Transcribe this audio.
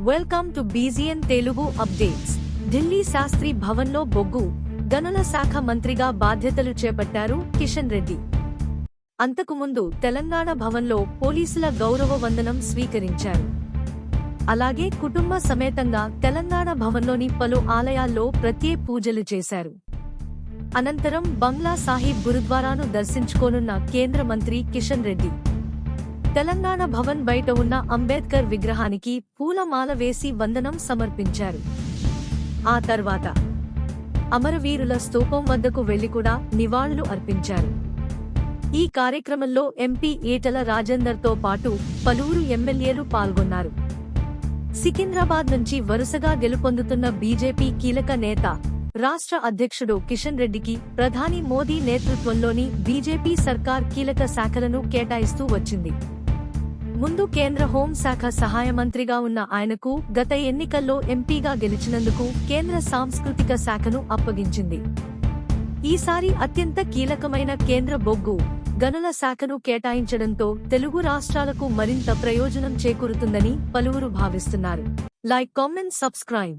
Welcome to BGN Telugu updates. Delhi Shastri భవన్లో బొగ్గు, గనుల శాఖ మంత్రిగా బాధ్యతలు చేపట్టారు కిషన్ రెడ్డి. అంతకుముందు తెలంగాణ భవన్లో పోలీసుల గౌరవ వందనం స్వీకరించారు. అలాగే కుటుంబ సమేతంగా తెలంగాణ భవన్లోని పలు ఆలయాల్లో ప్రత్యేక పూజలు చేశారు. అనంతరం బంగ్లా సాహిబ్ గురుద్వారాను దర్శించుకోనున్న కేంద్ర మంత్రి కిషన్ రెడ్డి తెలంగాణ భవన్ బయట ఉన్న అంబేద్కర్ విగ్రహానికి పూలమాల వేసి వందనం సమర్పించారు. ఆ తర్వాత అమరవీరుల స్తూపం వద్దకు వెళ్లి కూడా నివాళులు అర్పించారు. ఈ కార్యక్రమంలో ఎంపీ ఈటల రాజేందర్తో పాటు పలువురు ఎమ్మెల్యేలు పాల్గొన్నారు. సికింద్రాబాద్ నుంచి వరుసగా గెలుపొందుతున్న బీజేపీ కీలక నేత, రాష్ట్ర అధ్యక్షుడు కిషన్ రెడ్డికి ప్రధాని మోదీ నేతృత్వంలోని బీజేపీ సర్కార్ కీలక శాఖలను కేటాయిస్తూ వచ్చింది. ముందు కేంద్ర హోం శాఖ సహాయ మంత్రిగా ఉన్న ఆయనకు గత ఎన్నికల్లో ఎంపీగా గెలిచినందుకు కేంద్ర సాంస్కృతిక శాఖను అప్పగించింది. ఈసారి అత్యంత కీలకమైన కేంద్ర బొగ్గు, గనుల శాఖను కేటాయించడంతో తెలుగు రాష్ట్రాలకు మరింత ప్రయోజనం చేకూరుతుందని పలువురు భావిస్తున్నారు. Like, comment, subscribe.